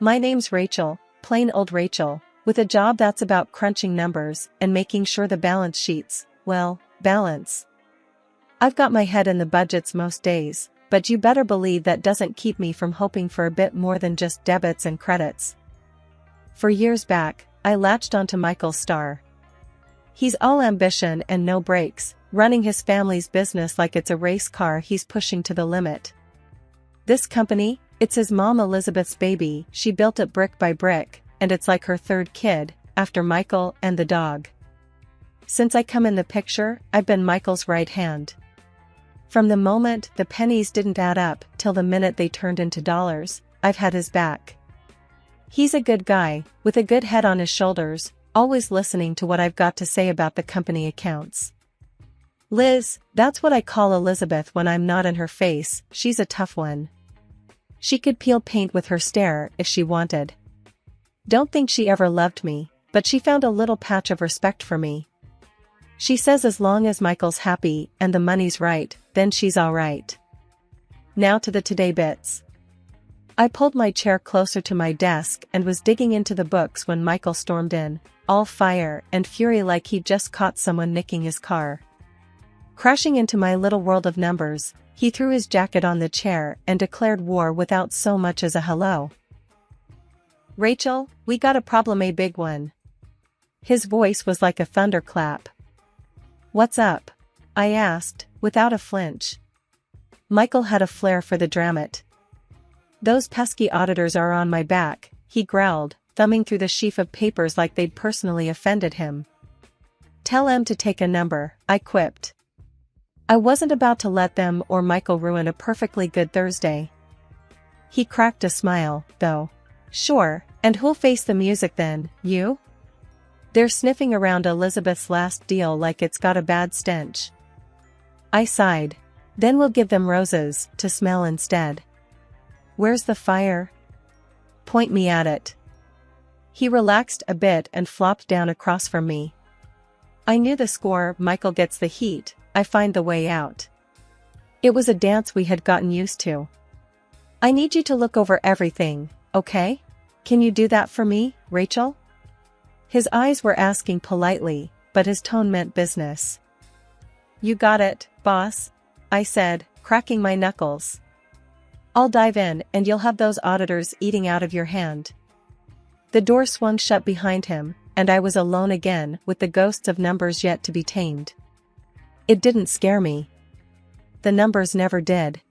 My name's Rachel, plain old Rachel, with a job that's about crunching numbers and making sure the balance sheets, well, balance. I've got my head in the budgets most days, but you better believe that doesn't keep me from hoping for a bit more than just debits and credits. For years back, I latched onto Michael's star. He's all ambition and no brakes, running his family's business like it's a race car he's pushing to the limit. This company, it's his mom Elizabeth's baby. She built it brick by brick, and it's like her third kid, after Michael and the dog. Since I come in the picture, I've been Michael's right hand. From the moment the pennies didn't add up till the minute they turned into dollars, I've had his back. He's a good guy, with a good head on his shoulders, always listening to what I've got to say about the company accounts. Liz, that's what I call Elizabeth when I'm not in her face. She's a tough one. She could peel paint with her stare if she wanted. Don't think she ever loved me, but she found a little patch of respect for me. She says as long as Michael's happy and the money's right, then she's alright. Now to the today bits. I pulled my chair closer to my desk and was digging into the books when Michael stormed in, all fire and fury like he'd just caught someone nicking his car. Crashing into my little world of numbers, he threw his jacket on the chair and declared war without so much as a hello. Rachel, we got a problem, a big one. His voice was like a thunderclap. What's up? I asked, without a flinch. Michael had a flair for the dramate. Those pesky auditors are on my back, he growled, thumbing through the sheaf of papers like they'd personally offended him. Tell them to take a number, I quipped. I wasn't about to let them or Michael ruin a perfectly good Thursday. He cracked a smile, though. Sure, and who'll face the music then, you? They're sniffing around Elizabeth's last deal like it's got a bad stench. I sighed. Then we'll give them roses to smell instead. Where's the fire? Point me at it. He relaxed a bit and flopped down across from me. I knew the score. Michael gets the heat, I find the way out. It was a dance we had gotten used to. I need you to look over everything, okay? Can you do that for me, Rachel? His eyes were asking politely, but his tone meant business. You got it, boss, I said, cracking my knuckles. I'll dive in and you'll have those auditors eating out of your hand. The door swung shut behind him, and I was alone again with the ghosts of numbers yet to be tamed. It didn't scare me. The numbers never did.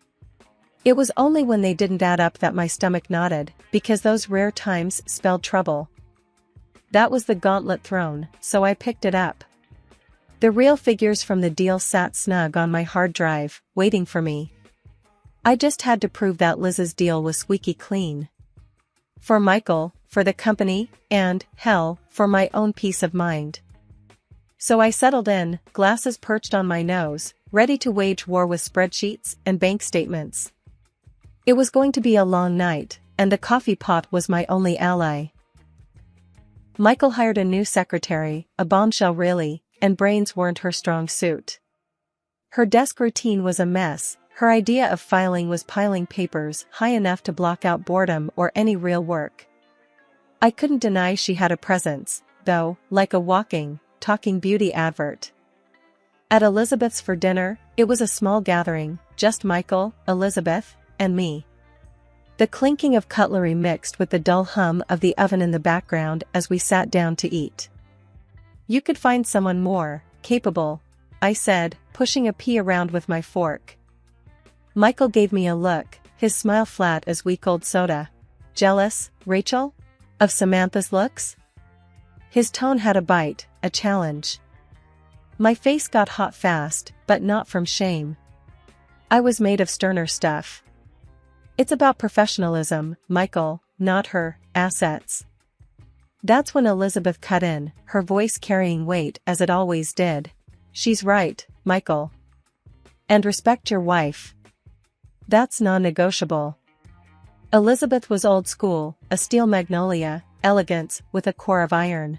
It was only when they didn't add up that my stomach knotted, because those rare times spelled trouble. That was the gauntlet thrown, so I picked it up. The real figures from the deal sat snug on my hard drive, waiting for me. I just had to prove that Liz's deal was squeaky clean. For Michael, for the company, and, hell, for my own peace of mind. So I settled in, glasses perched on my nose, ready to wage war with spreadsheets and bank statements. It was going to be a long night, and the coffee pot was my only ally. Michael hired a new secretary, a bombshell really, and brains weren't her strong suit. Her desk routine was a mess. Her idea of filing was piling papers high enough to block out boredom or any real work. I couldn't deny she had a presence, though, like a walking, talking beauty advert. At Elizabeth's for dinner, it was a small gathering, just Michael, Elizabeth, and me. The clinking of cutlery mixed with the dull hum of the oven in the background as we sat down to eat. You could find someone more capable, I said, pushing a pea around with my fork. Michael gave me a look, his smile flat as weak old soda. Jealous, Rachel? Of Samantha's looks? His tone had a bite, a challenge. My face got hot fast, but not from shame. I was made of sterner stuff. It's about professionalism, Michael, not her assets. That's when Elizabeth cut in, her voice carrying weight as it always did. She's right, Michael. And respect your wife. That's non-negotiable. Elizabeth was old school, a steel magnolia, elegance with a core of iron.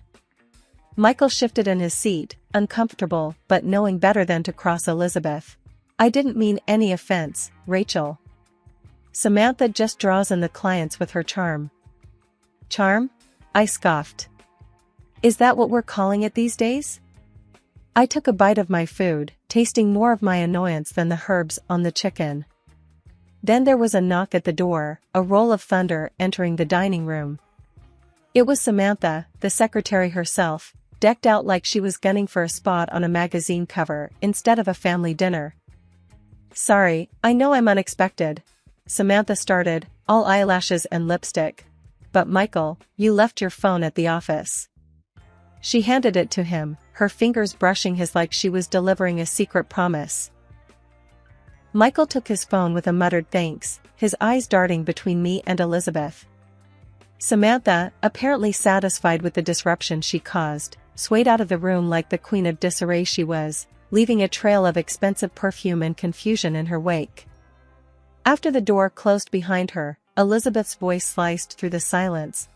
Michael shifted in his seat, uncomfortable but knowing better than to cross Elizabeth. I didn't mean any offense, Rachel. Samantha just draws in the clients with her charm. Charm? I scoffed. Is that what we're calling it these days? I took a bite of my food, tasting more of my annoyance than the herbs on the chicken. Then there was a knock at the door, a roll of thunder entering the dining room. It was Samantha, the secretary herself, decked out like she was gunning for a spot on a magazine cover instead of a family dinner. Sorry, I know I'm unexpected. Samantha started, all eyelashes and lipstick. But Michael, you left your phone at the office. She handed it to him, her fingers brushing his like she was delivering a secret promise. Michael took his phone with a muttered thanks, his eyes darting between me and Elizabeth. Samantha, apparently satisfied with the disruption she caused, swayed out of the room like the queen of disarray she was, leaving a trail of expensive perfume and confusion in her wake. After the door closed behind her, Elizabeth's voice sliced through the silence.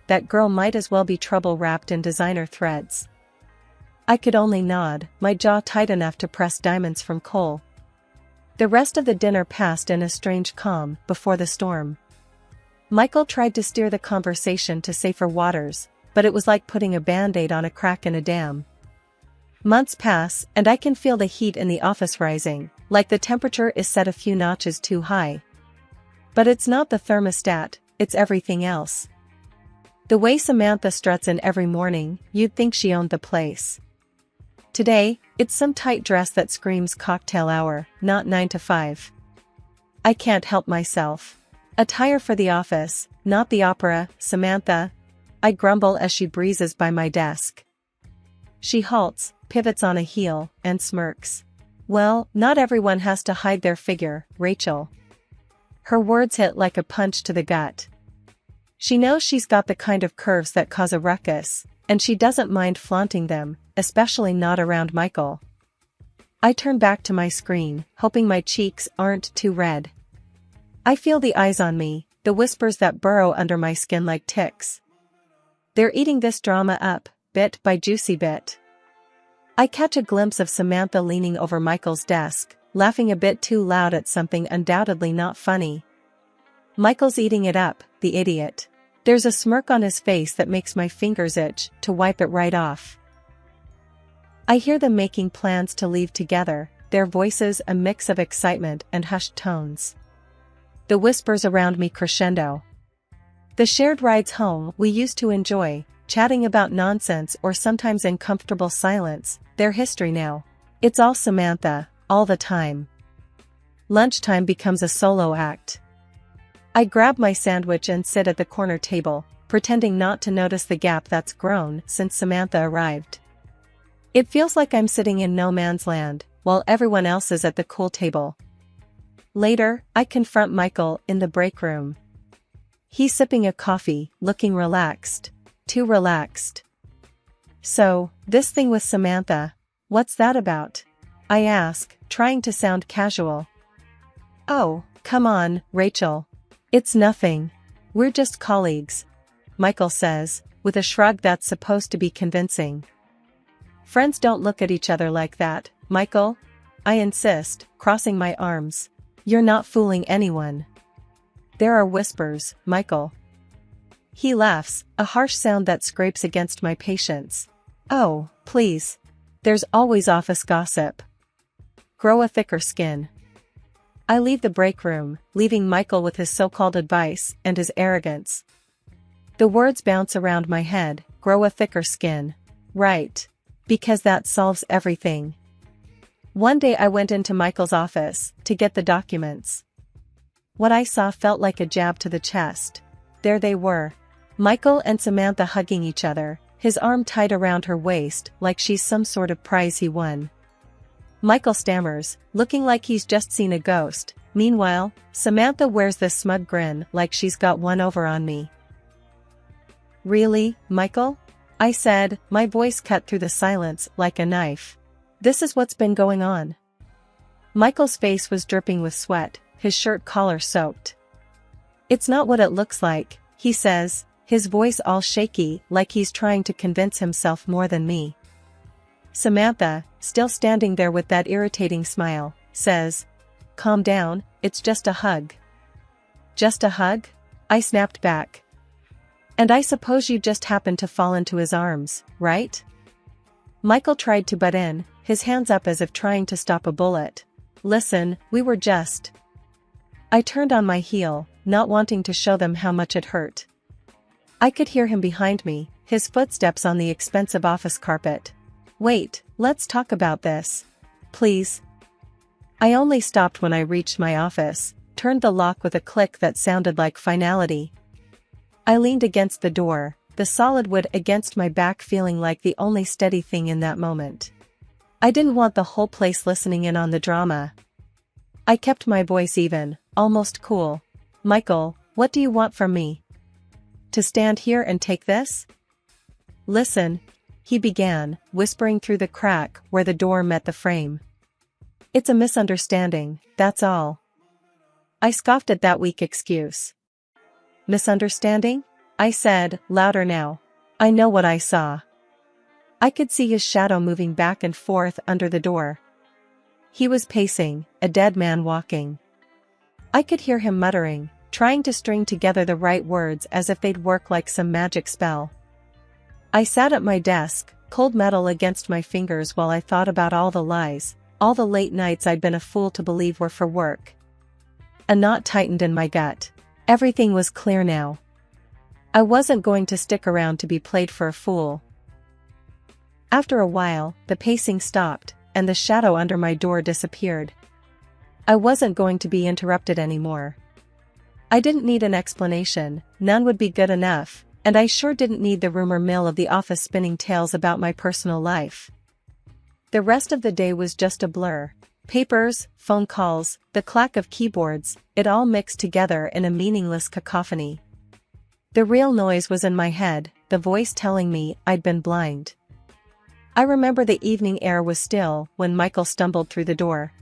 That girl might as well be trouble wrapped in designer threads. I could only nod, my jaw tight enough to press diamonds from coal. The rest of the dinner passed in a strange calm before the storm. Michael tried to steer the conversation to safer waters, but it was like putting a band-aid on a crack in a dam. Months pass, and I can feel the heat in the office rising, like the temperature is set a few notches too high. But it's not the thermostat, it's everything else. The way Samantha struts in every morning, you'd think she owned the place. Today, it's some tight dress that screams cocktail hour, not 9 to 5. I can't help myself. Attire for the office, not the opera, Samantha. I grumble as she breezes by my desk. She halts, pivots on a heel, and smirks. Well, not everyone has to hide their figure, Rachel. Her words hit like a punch to the gut. She knows she's got the kind of curves that cause a ruckus, and she doesn't mind flaunting them, especially not around Michael. I turn back to my screen, hoping my cheeks aren't too red. I feel the eyes on me, the whispers that burrow under my skin like ticks. They're eating this drama up, bit by juicy bit. I catch a glimpse of Samantha leaning over Michael's desk, laughing a bit too loud at something undoubtedly not funny. Michael's eating it up, the idiot. There's a smirk on his face that makes my fingers itch to wipe it right off. I hear them making plans to leave together, their voices a mix of excitement and hushed tones. The whispers around me crescendo. The shared rides home we used to enjoy, chatting about nonsense or sometimes in comfortable silence, they're history now. It's all Samantha, all the time. Lunchtime becomes a solo act. I grab my sandwich and sit at the corner table, pretending not to notice the gap that's grown since Samantha arrived. It feels like I'm sitting in no man's land, while everyone else is at the cool table. Later, I confront Michael in the break room. He's sipping a coffee, looking relaxed. Too relaxed. So, this thing with Samantha, what's that about? I ask, trying to sound casual. Oh, come on, Rachel. It's nothing. We're just colleagues, Michael says, with a shrug that's supposed to be convincing. Friends don't look at each other like that, Michael. I insist, crossing my arms. You're not fooling anyone. There are whispers, Michael. He laughs, a harsh sound that scrapes against my patience. Oh, please. There's always office gossip. Grow a thicker skin. I leave the break room, leaving Michael with his so-called advice and his arrogance. The words bounce around my head, grow a thicker skin. Right. Because that solves everything. One day I went into Michael's office to get the documents. What I saw felt like a jab to the chest. There they were. Michael and Samantha hugging each other, his arm tied around her waist like she's some sort of prize he won. Michael stammers, looking like he's just seen a ghost. Meanwhile, Samantha wears this smug grin like she's got one over on me. Really, Michael? I said, my voice cut through the silence like a knife. This is what's been going on. Michael's face was dripping with sweat, his shirt collar soaked. It's not what it looks like, he says, his voice all shaky like he's trying to convince himself more than me. Samantha, still standing there with that irritating smile, says, calm down, it's just a hug. Just a hug? I snapped back. And I suppose you just happened to fall into his arms, right? Michael tried to butt in, his hands up as if trying to stop a bullet. Listen, we were just... I turned on my heel, not wanting to show them how much it hurt. I could hear him behind me, his footsteps on the expensive office carpet. Wait, let's talk about this. Please. I only stopped when I reached my office, turned the lock with a click that sounded like finality. I leaned against the door, the solid wood against my back feeling like the only steady thing in that moment. I didn't want the whole place listening in on the drama. I kept my voice even, almost cool. Michael, what do you want from me? To stand here and take this? Listen, he began, whispering through the crack where the door met the frame. It's a misunderstanding, that's all. I scoffed at that weak excuse. Misunderstanding? I said, louder now. I know what I saw. I could see his shadow moving back and forth under the door. He was pacing, a dead man walking. I could hear him muttering, trying to string together the right words as if they'd work like some magic spell. I sat at my desk, cold metal against my fingers while I thought about all the lies, all the late nights I'd been a fool to believe were for work. A knot tightened in my gut. Everything was clear now. I wasn't going to stick around to be played for a fool. After a while, the pacing stopped, and the shadow under my door disappeared. I wasn't going to be interrupted anymore. I didn't need an explanation, none would be good enough, and I sure didn't need the rumor mill of the office spinning tales about my personal life. The rest of the day was just a blur. Papers, phone calls, the clack of keyboards, it all mixed together in a meaningless cacophony. The real noise was in my head, the voice telling me I'd been blind. I remember the evening air was still when Michael stumbled through the door.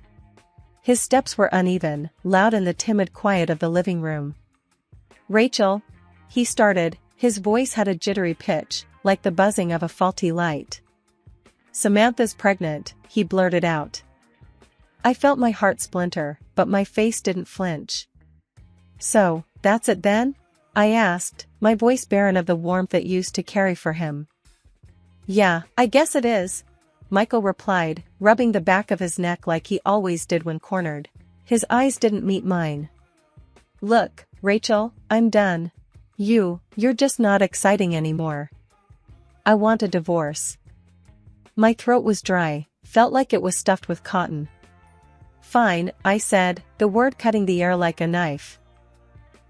His steps were uneven, loud in the timid quiet of the living room. Rachel, he started, his voice had a jittery pitch, like the buzzing of a faulty light. Samantha's pregnant, he blurted out. I felt my heart splinter, but my face didn't flinch. So, that's it then? I asked, my voice barren of the warmth it used to carry for him. Yeah, I guess it is, Michael replied, rubbing the back of his neck like he always did when cornered. His eyes didn't meet mine. Look, Rachel, I'm done. You're just not exciting anymore. I want a divorce. My throat was dry, felt like it was stuffed with cotton. Fine, I said, the word cutting the air like a knife.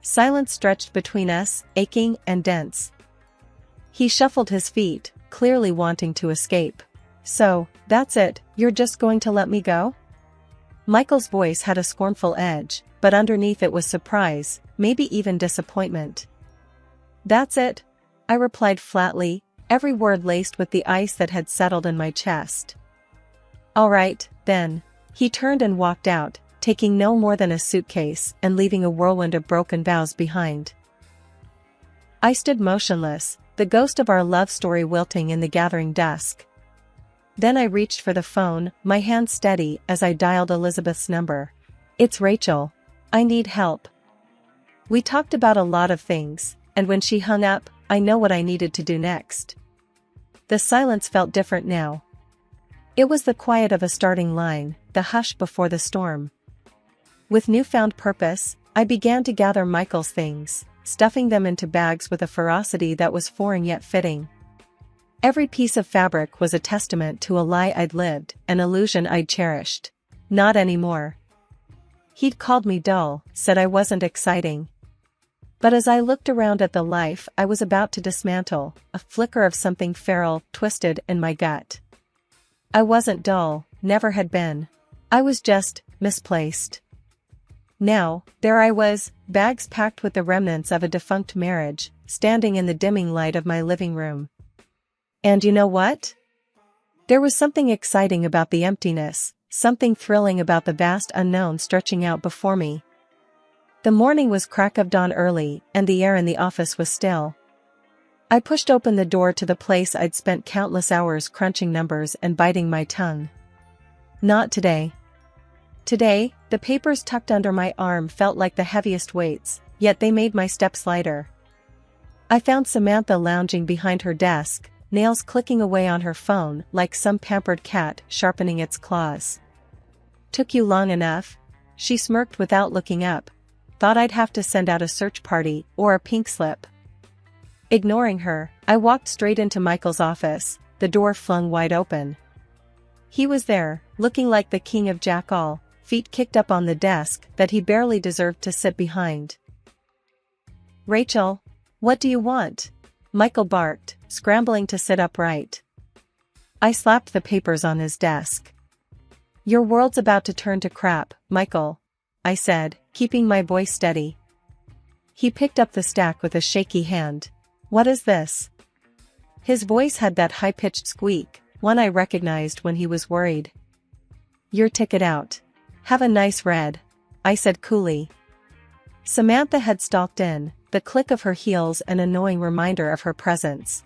Silence stretched between us, aching and dense. He shuffled his feet, clearly wanting to escape. So, that's it, you're just going to let me go? Michael's voice had a scornful edge, but underneath it was surprise, maybe even disappointment. That's it, I replied flatly, every word laced with the ice that had settled in my chest. All right, then. He turned and walked out, taking no more than a suitcase and leaving a whirlwind of broken vows behind. I stood motionless, the ghost of our love story wilting in the gathering dusk. Then I reached for the phone, my hand steady as I dialed Elizabeth's number. It's Rachel. I need help. We talked about a lot of things, and when she hung up, I know what I needed to do next. The silence felt different now. It was the quiet of a starting line, the hush before the storm. With newfound purpose, I began to gather Michael's things, stuffing them into bags with a ferocity that was foreign yet fitting. Every piece of fabric was a testament to a lie I'd lived, an illusion I'd cherished. Not anymore. He'd called me dull, said I wasn't exciting. But as I looked around at the life I was about to dismantle, a flicker of something feral twisted in my gut. I wasn't dull, never had been. I was just misplaced. Now, there I was, bags packed with the remnants of a defunct marriage, standing in the dimming light of my living room. And you know what? There was something exciting about the emptiness, something thrilling about the vast unknown stretching out before me. The morning was crack of dawn early, and the air in the office was still. I pushed open the door to the place I'd spent countless hours crunching numbers and biting my tongue. Not today. Today, the papers tucked under my arm felt like the heaviest weights, yet they made my steps lighter. I found Samantha lounging behind her desk, nails clicking away on her phone like some pampered cat sharpening its claws. "Took you long enough?" She smirked without looking up. "Thought I'd have to send out a search party or a pink slip." Ignoring her, I walked straight into Michael's office, the door flung wide open. He was there, looking like the king of jack-all, feet kicked up on the desk that he barely deserved to sit behind. "Rachel, what do you want?" Michael barked, scrambling to sit upright. I slapped the papers on his desk. "Your world's about to turn to crap, Michael," I said, keeping my voice steady. He picked up the stack with a shaky hand. "What is this?" His voice had that high-pitched squeak, one I recognized when he was worried. "Your ticket out. Have a nice read," I said coolly. Samantha had stalked in, the click of her heels an annoying reminder of her presence.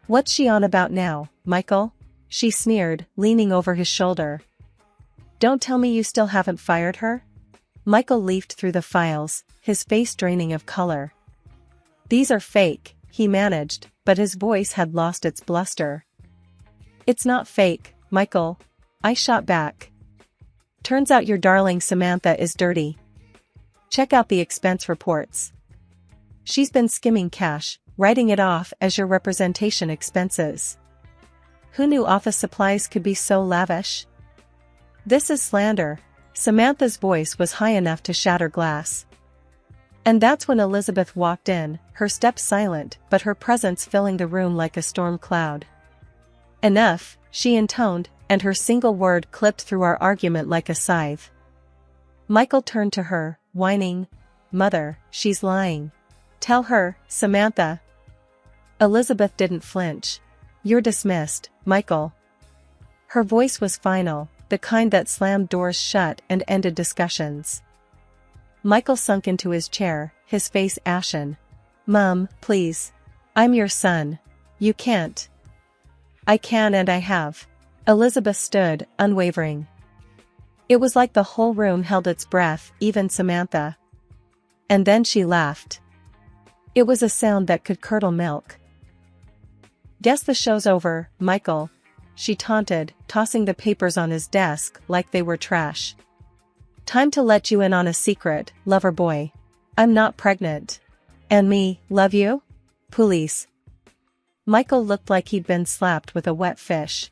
"What's she on about now, Michael?" she sneered, leaning over his shoulder. "Don't tell me you still haven't fired her?" Michael leafed through the files, his face draining of color. "These are fake," he managed, but his voice had lost its bluster. "It's not fake, Michael," I shot back. "Turns out your darling Samantha is dirty. Check out the expense reports. She's been skimming cash, writing it off as your representation expenses. Who knew office supplies could be so lavish?" "This is slander." Samantha's voice was high enough to shatter glass. And that's when Elizabeth walked in, her steps silent but her presence filling the room like a storm cloud. "Enough," she intoned, and her single word clipped through our argument like a scythe. Michael turned to her, whining, "Mother, she's lying. Tell her, Samantha." Elizabeth didn't flinch. "You're dismissed, Michael." Her voice was final, the kind that slammed doors shut and ended discussions. Michael sunk into his chair, his face ashen. "Mom, please. I'm your son. You can't." "I can and I have." Elizabeth stood, unwavering. It was like the whole room held its breath, even Samantha. And then she laughed. It was a sound that could curdle milk. "Guess the show's over, Michael," she taunted, tossing the papers on his desk like they were trash. "Time to let you in on a secret, lover boy. I'm not pregnant. And me, love you? Police." Michael looked like he'd been slapped with a wet fish.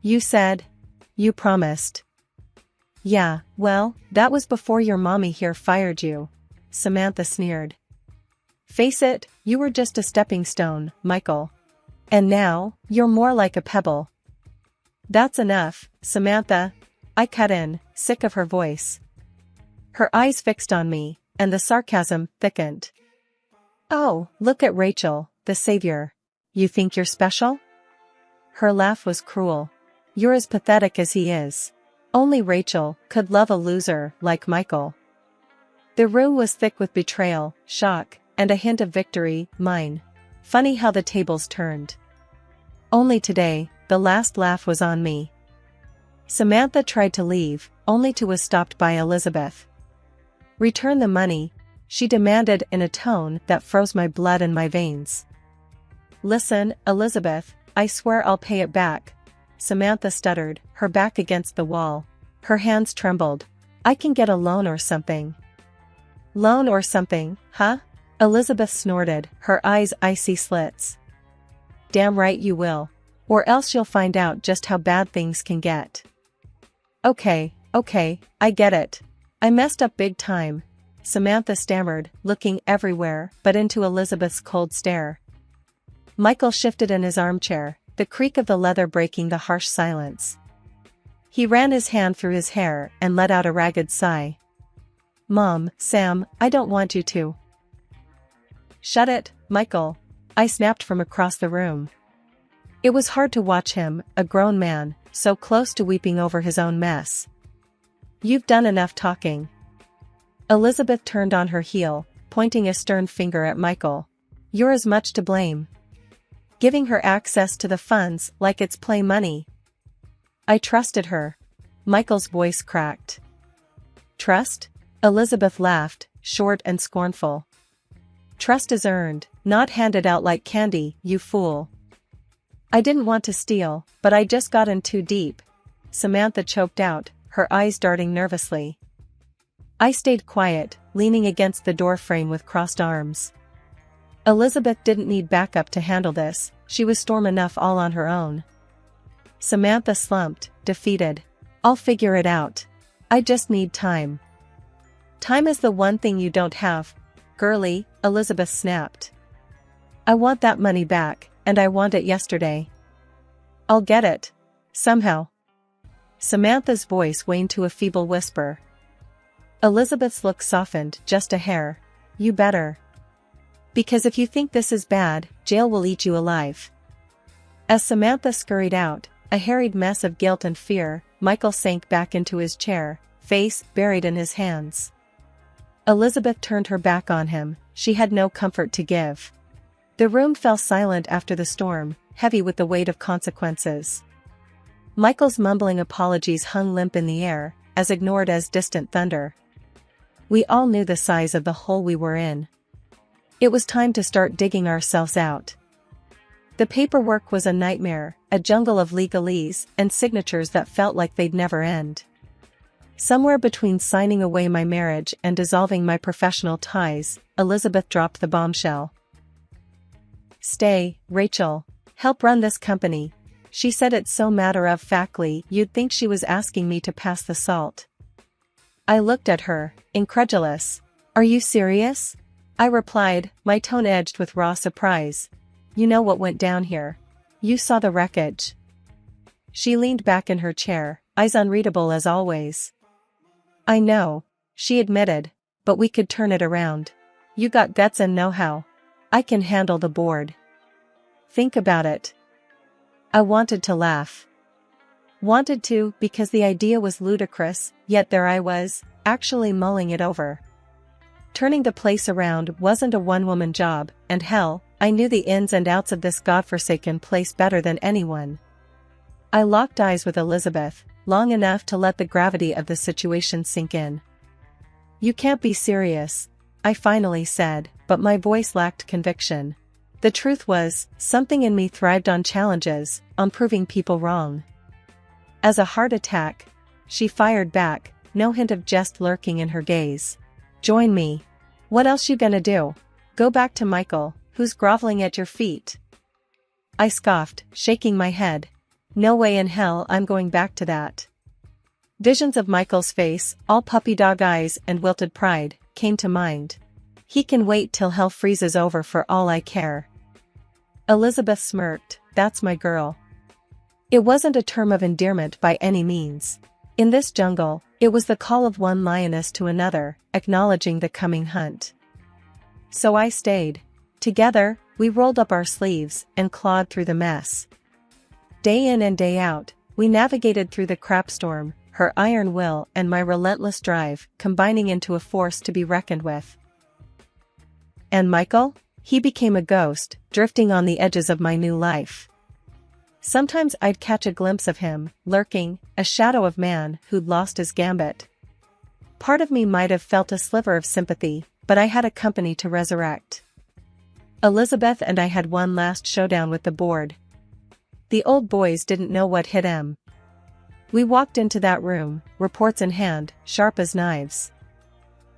"You said? You promised." "Yeah, well, that was before your mommy here fired you," Samantha sneered. "Face it, you were just a stepping stone, Michael. And now, you're more like a pebble." "That's enough, Samantha," I cut in, sick of her voice. Her eyes fixed on me, and the sarcasm thickened. "Oh, look at Rachel, the savior. You think you're special?" Her laugh was cruel. "You're as pathetic as he is. Only Rachel could love a loser like Michael." The room was thick with betrayal, shock, and a hint of victory, mine. Funny how the tables turned. Only today, the last laugh was on me. Samantha tried to leave, only to was stopped by Elizabeth. "Return the money," she demanded in a tone that froze my blood in my veins. "Listen, Elizabeth, I swear I'll pay it back," Samantha stuttered, her back against the wall. Her hands trembled. "I can get a loan or something." "Loan or something, huh?" Elizabeth snorted, her eyes icy slits. "Damn right you will. Or else you'll find out just how bad things can get." Okay, I get it. I messed up big time," Samantha stammered, looking everywhere but into Elizabeth's cold stare. Michael shifted in his armchair, the creak of the leather breaking the harsh silence. He ran his hand through his hair and let out a ragged sigh. "Mom, Sam, I don't want you to." "Shut it, Michael," I snapped from across the room. It was hard to watch him, a grown man, so close to weeping over his own mess. "You've done enough talking." Elizabeth turned on her heel, pointing a stern finger at Michael. "You're as much to blame. Giving her access to the funds like it's play money." "I trusted her." Michael's voice cracked. "Trust?" Elizabeth laughed, short and scornful. "Trust is earned, Not handed out like candy, you fool. I didn't want to steal, but I just got in too deep. Samantha choked out, her eyes darting nervously. I stayed quiet, leaning against the door frame with crossed arms. Elizabeth didn't need backup to handle this, she was storm enough all on her own. Samantha slumped, defeated. I'll figure it out. I just need time. Time is the one thing you don't have, girlie, Elizabeth snapped. I want that money back, and I want it yesterday. I'll get it. Somehow. Samantha's voice waned to a feeble whisper. Elizabeth's look softened just a hair. You better. Because if you think this is bad, jail will eat you alive. As Samantha scurried out, a harried mess of guilt and fear, Michael sank back into his chair, face buried in his hands. Elizabeth turned her back on him, she had no comfort to give. The room fell silent after the storm, heavy with the weight of consequences. Michael's mumbling apologies hung limp in the air, as ignored as distant thunder. We all knew the size of the hole we were in. It was time to start digging ourselves out. The paperwork was a nightmare, a jungle of legalese and signatures that felt like they'd never end. Somewhere between signing away my marriage and dissolving my professional ties, Elizabeth dropped the bombshell. Stay, Rachel. Help run this company. She said it so matter-of-factly you'd think she was asking me to pass the salt. I looked at her, incredulous. Are you serious? I replied, my tone edged with raw surprise. You know what went down here. You saw the wreckage. She leaned back in her chair, eyes unreadable as always. I know, she admitted, but we could turn it around. You got guts and know-how. I can handle the board. Think about it. I wanted to laugh. Wanted to because the idea was ludicrous, yet there I was, actually mulling it over. Turning the place around wasn't a one-woman job, and hell, I knew the ins and outs of this godforsaken place better than anyone. I locked eyes with Elizabeth, long enough to let the gravity of the situation sink in. You can't be serious, I finally said, but my voice lacked conviction. The truth was, something in me thrived on challenges, on proving people wrong. As a heart attack, she fired back, no hint of jest lurking in her gaze. Join me. What else you gonna do? Go back to Michael, who's groveling at your feet? I scoffed, shaking my head. No way in hell I'm going back to that. Visions of Michael's face, all puppy dog eyes and wilted pride, came to mind. He can wait till hell freezes over for all I care. Elizabeth smirked, that's my girl. It wasn't a term of endearment by any means. In this jungle, it was the call of one lioness to another, acknowledging the coming hunt. So I stayed. Together, we rolled up our sleeves and clawed through the mess. Day in and day out, we navigated through the crapstorm, her iron will and my relentless drive combining into a force to be reckoned with. And Michael? He became a ghost, drifting on the edges of my new life. Sometimes I'd catch a glimpse of him, lurking, a shadow of man who'd lost his gambit. Part of me might have felt a sliver of sympathy, but I had a company to resurrect. Elizabeth and I had one last showdown with the board. The old boys didn't know what hit 'em. We walked into that room, reports in hand, sharp as knives.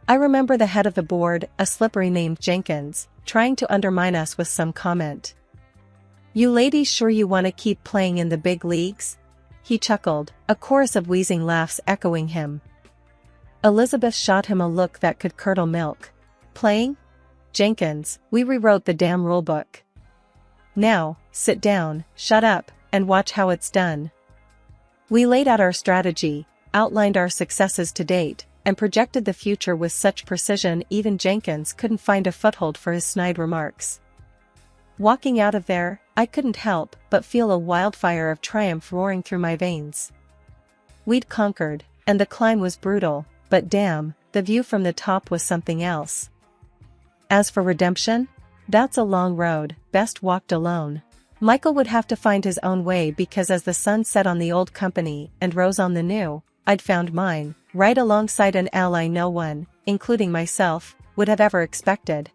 I remember the head of the board, a slippery named Jenkins, trying to undermine us with some comment. You ladies sure you want to keep playing in the big leagues? He chuckled, a chorus of wheezing laughs echoing him. Elizabeth shot him a look that could curdle milk. Playing? Jenkins, we rewrote the damn rulebook. Now, sit down, shut up, and watch how it's done. We laid out our strategy, outlined our successes to date, and projected the future with such precision even Jenkins couldn't find a foothold for his snide remarks. Walking out of there, I couldn't help but feel a wildfire of triumph roaring through my veins. We'd conquered, and the climb was brutal, but damn, the view from the top was something else. As for redemption? That's a long road, best walked alone. Michael would have to find his own way because as the sun set on the old company and rose on the new, I'd found mine, right alongside an ally no one, including myself, would have ever expected.